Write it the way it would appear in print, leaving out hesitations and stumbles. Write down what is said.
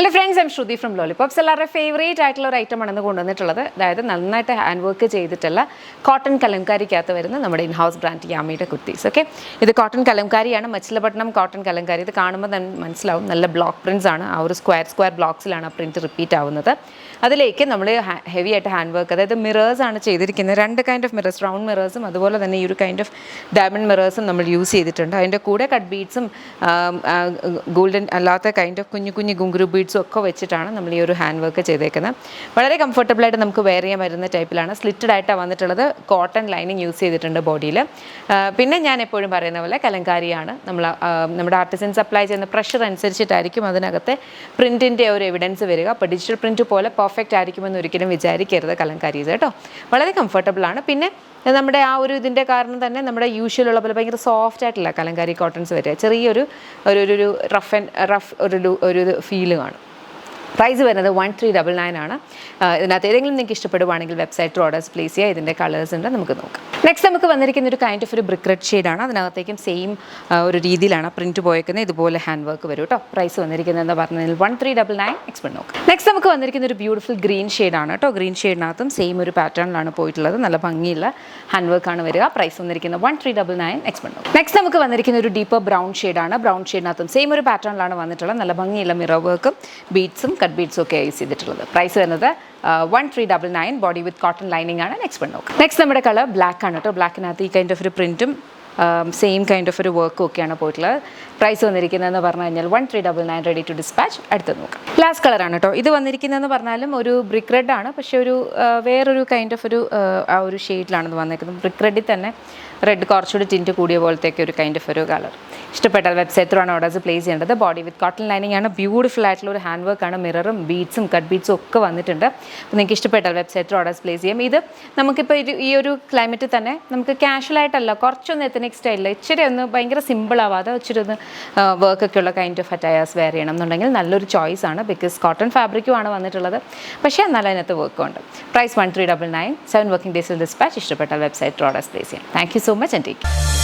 Hello friends, I'm Shruthi from Lollipops. എല്ലാവരുടെ favourite ആയിട്ടുള്ള ഒരു ഐറ്റം ആണ് കൊണ്ടുവന്നിട്ടുള്ളത്. അതായത് നന്നായിട്ട് ഹാൻഡ് വർക്ക് ചെയ്തിട്ടുള്ള കോട്ടൺ കലംകാരിക്കകത്ത് വരുന്ന നമ്മുടെ ഇൻ ഹൗസ് ബ്രാൻഡ് യാമിയുടെ കുർത്തീസ്. ഓക്കെ, ഇത് കോട്ടൺ കലംകാരിയാണ്, മച്ചിലപട്ടണം കോട്ടൺ കലംകാരി. ഇത് കാണുമ്പോൾ തന്നെ മനസ്സിലാവും നല്ല ബ്ലോക്ക് പ്രിൻറ്റ്സ് ആണ്. ആ ഒരു സ്ക്വയർ ബ്ലോക്സിലാണ് ആ പ്രിൻറ്റ് റിപ്പീറ്റ് ആവുന്നത്. അതിലേക്ക് നമ്മൾ ഹെവി ആയിട്ട് ഹാൻഡ് വർക്ക്, അതായത് മിറേഴ്സ് ആണ് ചെയ്തിരിക്കുന്നത്. രണ്ട് കൈൻഡ് ഓഫ് മിറേഴ്സ്, റൗണ്ട് മിറേഴ്സും അതുപോലെ തന്നെ ഈ ഒരു കൈൻഡ് ഓഫ് ഡയമണ്ട് മിറേഴ്സും നമ്മൾ യൂസ് ചെയ്തിട്ടുണ്ട്. അതിൻ്റെ കൂടെ കട്ട് ബീഡ്സും ഗോൾഡൻ അല്ലാത്ത കൈൻഡ് ഓഫ് കുഞ്ഞു കുഞ്ഞു ഗുങ്കുരു ബീഡ്സും ഒക്കെ വെച്ചിട്ടാണ് നമ്മൾ ഈ ഒരു ഹാൻഡ് വർക്ക് ചെയ്തേക്കുന്നത്. വളരെ കംഫർട്ടബിളായിട്ട് നമുക്ക് വെയർ ചെയ്യാൻ വരുന്ന ടൈപ്പിലാണ്. സ്ലിറ്റഡ് ആയിട്ടാണ് വന്നിട്ടുള്ളത്. കോട്ടൺ ലൈനിങ് യൂസ് ചെയ്തിട്ടുണ്ട് ബോഡിയിൽ. പിന്നെ ഞാൻ എപ്പോഴും പറയുന്ന പോലെ കലങ്കാരിയാണ്. നമ്മുടെ ആർട്ടിസൻസ് അപ്ലൈ ചെയ്യുന്ന പ്രഷർ അനുസരിച്ചിട്ടായിരിക്കും അതിനകത്തെ പ്രിൻറ്റിൻ്റെ ഒരു എവിഡൻസ് വരിക. അപ്പോൾ ഡിജിറ്റൽ പ്രിൻറ്റ് പോലെ പെർഫെക്റ്റ് ആയിരിക്കുമെന്ന് ഒരിക്കലും വിചാരിക്കരുത് കലങ്കാരീസ് കേട്ടോ. വളരെ കംഫർട്ടബിളാണ്. പിന്നെ നമ്മുടെ ആ ഒരു ഇതിൻ്റെ കാരണം തന്നെ നമ്മുടെ യൂഷ്വലുള്ള പോലെ ഭയങ്കര സോഫ്റ്റ് ആയിട്ടുള്ള കലങ്കാരി കോട്ടൺസ് വരിക. ചെറിയൊരു ഒരു റഫ് ഒരു ഫീല് കാണും. പ്രൈസ് വരുന്നത് 1399 ആണ്. ഇതിനകത്ത് ഏതെങ്കിലും നിങ്ങൾക്ക് ഇഷ്ടപ്പെടുവാണെങ്കിൽ വെബ്സൈറ്റ് ഓർഡേഴ്സ് പ്ലേസ് ചെയ്യുക. ഇതിൻ്റെ കളേഴ്സ് ഉണ്ട്, നമുക്ക് നോക്കാം. നെക്സ്റ്റ് നമുക്ക് വന്നിരിക്കുന്ന ഒരു കൈൻഡ് ഓഫ് ഒരു ബ്രിക്ക് റെഡ് ഷെയ്ഡാണ്. അതിനകത്തേക്കും സെയിം ഒരു രീതിയിലാണ് പ്രിൻറ്റ് പോയേക്കുന്നത്. ഇതുപോലെ ഹാൻഡ് വർക്ക് വരും കേട്ടോ. പ്രൈസ് വന്നിരിക്കുന്നത് എന്താ പറഞ്ഞാൽ 1399. എക്സ്പെർട്ട് നോക്കാം. നെക്സ്റ്റ് നമുക്ക് വന്നിരിക്കുന്ന ഒരു ബ്യൂട്ടിഫുൾ ഗ്രീൻ ഷെയ്ഡാണ് കേട്ടോ. ഗ്രീൻ ഷെയ്ഡിനകത്തും സെയിം ഒരു പാറ്റേണിലാണ് പോയിട്ടുള്ളത്. നല്ല ഭംഗിയുള്ള ഹാൻഡ് വർക്കാണ് വരിക. പ്രൈസ് വന്നിരിക്കുന്നത് 1399. എക്സ്പെർട്ട് നോക്കാം. നെക്സ്റ്റ് നമുക്ക് വന്നിരിക്കുന്ന ഒരു ഡീപ്പർ ബ്രൗൺ ഷെയ്ഡാണ്. ബ്രൗൺ ഷെയ്ഡിനകത്തും സെയിം ഒരു പാറ്റേണിലാണ് വന്നിട്ടുള്ളത്. നല്ല ഭംഗിയുള്ള മിറർ വർക്കും ബീഡ്സും കട്ട് ബീഡ്സും ഒക്കെ യൂസ് ചെയ്തിട്ടുള്ളത്. പ്രൈസ് വരുന്നത് 1399. ബോഡി വിത്ത് കോട്ടൺ ലൈനിങ് ആണ്. എക്സ്പെർട്ട് നോക്കാം. നെക്സ്റ്റ് നമ്മുടെ കളർ ബ്ലാക്ക് ആണ് കേട്ടോ. ബ്ലാക്കിനകത്ത് ഈ കൈൻഡ് ഓഫ് ഒരു പ്രിൻറ്റും സെയിം കൈൻഡ് ഓഫ് ഒരു വർക്കും ഒക്കെയാണ് പോയിട്ടുള്ളത്. പ്രൈസ് വന്നിരിക്കുന്നതെന്ന് പറഞ്ഞു കഴിഞ്ഞാൽ 1399. Ready to dispatch. അടുത്ത് നോക്കാം. ലാസ്റ്റ് കളറാണ് കേട്ടോ. ഇത് വന്നിരിക്കുന്നതെന്ന് പറഞ്ഞാലും ഒരു ബ്രിക്ക് റെഡ് ആണ്, പക്ഷേ ഒരു വേറൊരു കൈൻഡ് ഓഫ് ആ ഒരു ഷെയ്ഡിലാണ് ഇത് വന്നിരിക്കുന്നത്. ബ്രിക്ക് റെഡിൽ തന്നെ റെഡ് കുറച്ചുകൂടി ടിൻറ്റ് കൂടിയ പോലത്തേക്ക് ഒരു കൈൻഡ് ഓഫ് ഒരു കളർ. ഇഷ്ടപ്പെട്ടാൽ വെബ്സൈറ്റിലാണ് ഓർഡേഴ്സ് പ്ലേസ് ചെയ്യേണ്ടത്. ബോഡി വിത്ത് കോട്ടൺ ലൈനിങ് ആണ്. ബ്യൂട്ടിഫുൾ ആയിട്ടുള്ള ഒരു ഹാൻഡ് വർക്കാണ്. മിററും ബീഡ്സും കട്ട് ബീഡ്സും ഒക്കെ വന്നിട്ടുണ്ട്. അപ്പോൾ നിങ്ങൾക്ക് ഇഷ്ടപ്പെട്ടാൽ വെബ്സൈറ്റിൽ ഓർഡേഴ്സ് പ്ലേസ് ചെയ്യാം. ഇത് നമുക്കിപ്പോൾ ഈ ഒരു ക്ലൈമറ്റിൽ തന്നെ നമുക്ക് കാഷ്വലായിട്ടല്ല, കുറച്ചൊന്ന് എത്തനിക് സ്റ്റൈലിൽ ഇച്ചിരി ഒന്ന് ഭയങ്കര സിമ്പിൾ ആവാതെ ഇച്ചിരി ഒന്ന് വർക്കൊക്കെ ഉള്ള കൈൻഡ് ഓഫ് അറ്റയേഴ്സ് വെയർ ചെയ്യണം എന്നുണ്ടെങ്കിൽ നല്ലൊരു ചോയ്സ് ആണ്. ബിക്കോസ് കോട്ടൺ ഫാബ്രിക്കും ആണ് വന്നിട്ടുള്ളത്, പക്ഷേ നല്ല അതിനകത്ത് വർക്കും ഉണ്ട്. പ്രൈസ് 1399. 7 വർക്കിംഗ് ഡേയ്സിൽ ഡിസ്പാച്ച്. ഇഷ്ടപ്പെട്ടാൽ വെബ്സൈറ്റിൽ ഓർഡേഴ്സ് പ്ലേസ് ചെയ്യാം. Thank you so much and take care.